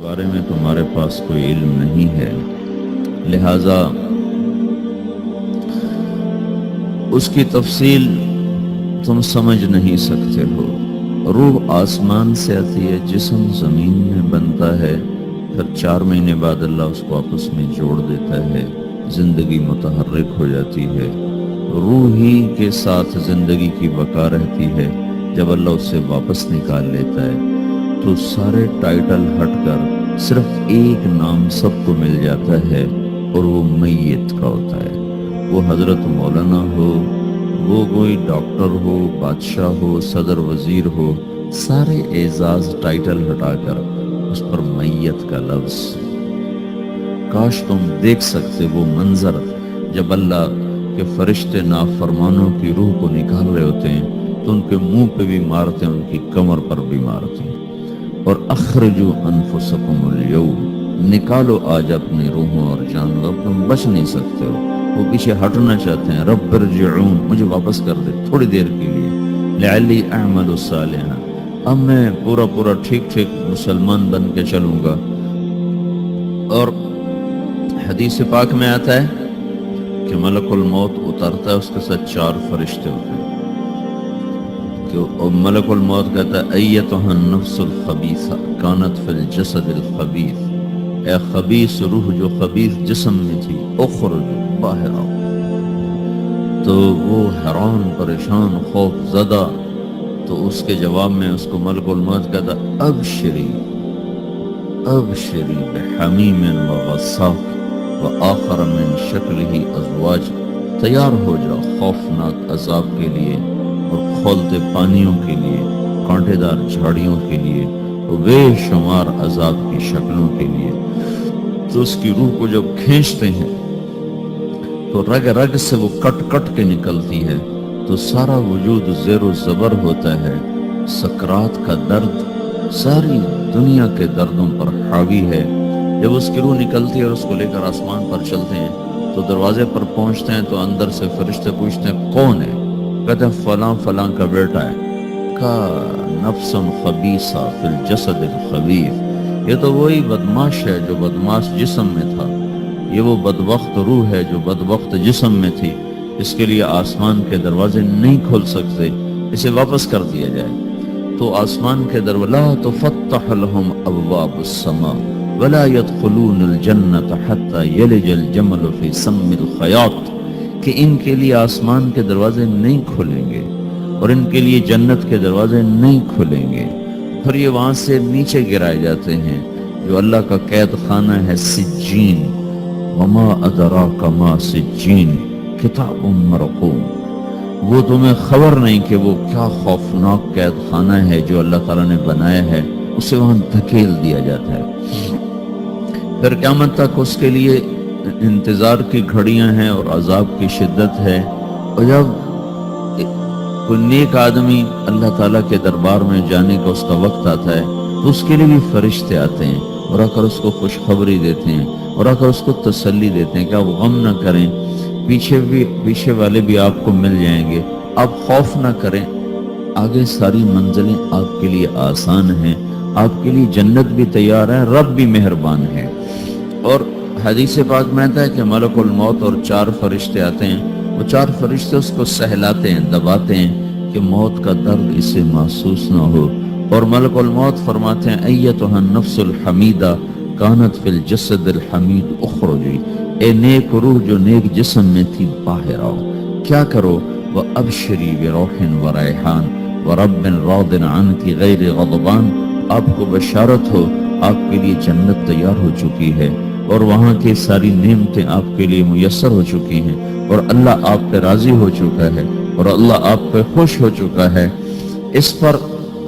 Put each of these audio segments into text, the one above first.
بارے میں تمہارے پاس کوئی علم نہیں ہے، لہذا اس کی تفصیل تم سمجھ نہیں سکتے ہو۔ روح آسمان سے آتی ہے، جسم زمین میں بنتا ہے، پھر 4 مہینے بعد اللہ اس کو آپس میں جوڑ دیتا ہے، زندگی متحرک ہو جاتی ہے، روح ہی کے ساتھ زندگی کی بقا رہتی ہے۔ جب اللہ اسے واپس نکال لیتا ہے تو سارے ٹائٹل ہٹ کر صرف ایک نام سب کو مل جاتا ہے، اور وہ میت کا ہوتا ہے۔ وہ حضرت مولانا ہو، وہ کوئی ڈاکٹر ہو، بادشاہ ہو، صدر وزیر ہو، سارے اعزاز ٹائٹل ہٹا کر اس پر میت کا لفظ۔ کاش تم دیکھ سکتے وہ منظر جب اللہ کے فرشتے نافرمانوں کی روح کو نکال رہے ہوتے ہیں تو ان کے منہ پہ بھی مارتے ہیں، ان کی کمر پر بھی مارتے ہیں۔ اور اخرجوا انفسکم اليوم، نکالو آج اپنی روحوں اور جانوں، اب تم بچ نہیں سکتے ہو۔ وہ پیچھے ہٹنا چاہتے ہیں، رب ارجعون، مجھے واپس کر دے تھوڑی دیر کے لیے، لعلی اعمل صالحا، اب میں پورا ٹھیک مسلمان بن کے چلوں گا۔ اور حدیث پاک میں آتا ہے کہ ملک الموت اترتا ہے، اس کے ساتھ 4 فرشتے ہوتے ہیں، کہ ملک الموت کہتا ہے ایتھا النفس الخبیثہ کانت فی الجسد الخبیث، اے خبیث روح جو خبیث جسم میں تھی، اخرج، باہر آؤ۔ تو وہ حیران، پریشان، خوف زدہ، تو اس کے جواب میں اس کو ملک الموت کہتا ابشری ابشری بحمیم وغساق وآخر من شکلہ ازواج، تیار ہو جاؤ خوفناک عذاب کے لیے اور کھولتے پانیوں کے لیے، کانٹے دار جھاڑیوں کے لیے، اور بے شمار عذاب کی شکلوں کے لیے۔ تو اس کی روح کو جب کھینچتے ہیں تو رگ رگ سے وہ کٹ کے نکلتی ہے، تو سارا وجود زیر و زبر ہوتا ہے، سکرات کا درد ساری دنیا کے دردوں پر حاوی ہے۔ جب اس کی روح نکلتی ہے اور اس کو لے کر آسمان پر چلتے ہیں تو دروازے پر پہنچتے ہیں تو اندر سے فرشتے پوچھتے ہیں کون ہے؟ کہتے ہیں فلاں فلاں کا بیٹا ہے۔ کا نفس خبیثہ فی الجسد الخبیث، یہ تو وہی بدماش ہے جو بدماش جسم میں تھا، یہ وہ بدبخت روح ہے جو بدبخت جسم میں تھی، اس کے لیے آسمان کے دروازے نہیں کھل سکتے، اسے واپس کر دیا جائے۔ تو آسمان کے دروازے لا تفتح لهم ابواب السماء ولا يدخلون الجنة حتى يلج الجمل في سم الخياط، کہ ان کے لیے آسمان کے دروازے نہیں کھلیں گے اور ان کے لیے جنت کے دروازے نہیں کھلیں گے، پھر یہ وہاں سے نیچے گرائے جاتے ہیں جو اللہ کا قید خانہ ہے سجین۔ وما ادراک ما سجین کتاب مرقوم، وہ تمہیں خبر نہیں کہ وہ کیا خوفناک قید خانہ ہے جو اللہ تعالیٰ نے بنایا ہے، اسے وہاں دھکیل دیا جاتا ہے۔ پھر قیامت تک اس کے لیے انتظار کی گھڑیاں ہیں اور عذاب کی شدت ہے۔ اور جب کوئی نیک آدمی اللہ تعالیٰ کے دربار میں جانے کا اس کا وقت آتا ہے تو اس کے لیے بھی فرشتے آتے ہیں اور آ کر اس کو خوشخبری دیتے ہیں اور آ کر اس کو تسلی دیتے ہیں کہ آپ غم نہ کریں، پیچھے والے بھی آپ کو مل جائیں گے، آپ خوف نہ کریں، آگے ساری منزلیں آپ کے لیے آسان ہیں، آپ کے لیے جنت بھی تیار ہے، رب بھی مہربان ہے۔ اور حدیث پاک میں آتا ہے کہ ملک الموت اور 4 فرشتے آتے ہیں، وہ 4 فرشتے اس کو سہلاتے ہیں، دباتے ہیں کہ موت کا درد اسے محسوس نہ ہو، اور ملک الموت فرماتے ہیں ایتھا النفس الحمیدہ کانت فی الجسد الحمید اخرجی، اے نیک روح جو نیک جسم میں تھی باہر آؤ۔ کیا کرو؟ وَأَبْشِرِي بِرَوْحٍ وَرَيْحَانٍ وَرَبٍّ رَاضٍ عَنْكِ غَيْرِ غَضْبَانٍ، آپ کو بشارت ہو، آپ کے لیے جنت تیار ہو چکی ہے اور وہاں کی ساری نعمتیں آپ کے لیے میسر ہو چکی ہیں، اور اللہ آپ پہ راضی ہو چکا ہے اور اللہ آپ پہ خوش ہو چکا ہے۔ اس پر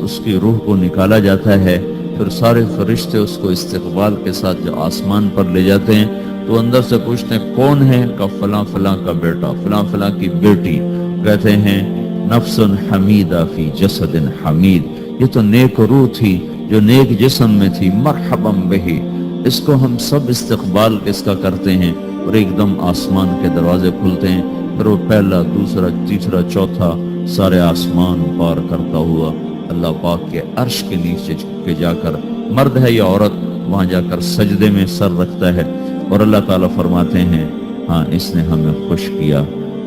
اس کی روح کو نکالا جاتا ہے، پھر سارے فرشتے اس کو استقبال کے ساتھ جو آسمان پر لے جاتے ہیں تو اندر سے پوچھتے ہیں کون ہے؟ کہ فلاں فلاں کا بیٹا، فلاں فلاں کی بیٹی۔ کہتے ہیں نفس حمیدہ فی جسد حمید، یہ تو نیک روح تھی جو نیک جسم میں تھی، مرحبا بہی، اس کو ہم سب استقبال اس کا کرتے ہیں، اور ایک دم آسمان کے دروازے کھلتے ہیں، پھر وہ پہلا، دوسرا، تیسرا، چوتھا سارے آسمان پار کرتا ہوا اللہ پاک کے عرش کے نیچے کے جا کر، مرد ہے یا عورت، وہاں جا کر سجدے میں سر رکھتا ہے اور اللہ تعالیٰ فرماتے ہیں ہاں اس نے ہمیں خوش کیا،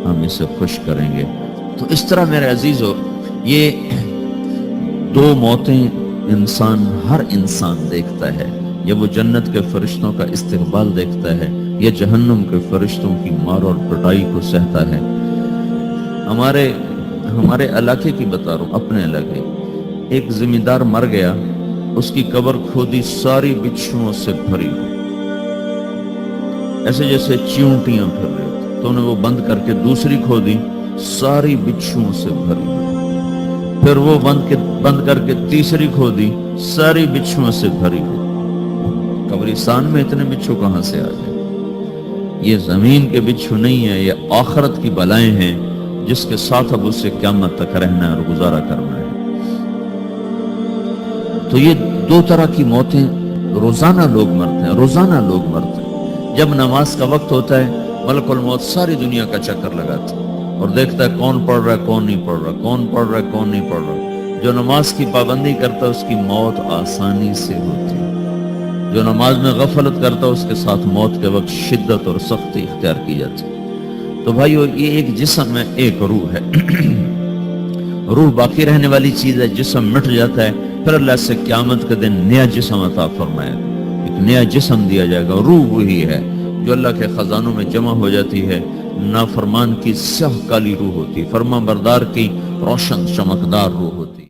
ہم اسے خوش کریں گے۔ تو اس طرح میرے عزیزو یہ دو موتیں ہر انسان دیکھتا ہے، یا وہ جنت کے فرشتوں کا استقبال دیکھتا ہے یا جہنم کے فرشتوں کی مار اور پٹائی کو سہتا ہے۔ ہمارے علاقے کی بتا رہا ہوں، اپنے علاقے، ایک زمیندار مر گیا، اس کی قبر کھودی ساری بچھوؤں سے بھری، ایسے جیسے چیونٹیاں پھر رہی ہوتی، تو انہیں وہ بند کر کے دوسری کھودی، ساری بچھوؤں سے بھری، پھر وہ بند کر کے تیسری کھودی، ساری بچھوؤں سے بھری ہوئی۔ قبرستان میں اتنے بچھو کہاں سے آ گئے؟ یہ زمین کے بچھو نہیں ہے، یہ آخرت کی بلائیں ہیں جس کے ساتھ اب اسے قیامت تک رہنا ہے اور گزارا کرنا ہے۔ تو یہ دو طرح کی موتیں روزانہ لوگ مرتے ہیں، روزانہ لوگ مرتے ہیں۔ جب نماز کا وقت ہوتا ہے ملک الموت ساری دنیا کا چکر لگاتا ہے اور دیکھتا ہے کون پڑھ رہا ہے کون نہیں پڑھ رہا، کون پڑھ رہا ہے کون نہیں پڑھ رہا۔ جو نماز کی پابندی کرتا ہے اس کی موت آسانی سے ہوتی ہے، جو نماز میں غفلت کرتا ہے اس کے ساتھ موت کے وقت شدت اور سختی اختیار کی جاتی ہے۔ تو بھائیو یہ ایک جسم ہے، ایک روح ہے۔ روح باقی رہنے والی چیز ہے، جسم مٹ جاتا ہے، پھر اللہ سے قیامت کے دن نیا جسم عطا فرمائے گا، ایک نیا جسم دیا جائے گا۔ روح وہی ہے جو اللہ کے خزانوں میں جمع ہو جاتی ہے، نافرمان کی سیاہ کالی روح ہوتی، فرما بردار کی روشن چمکدار روح ہوتی۔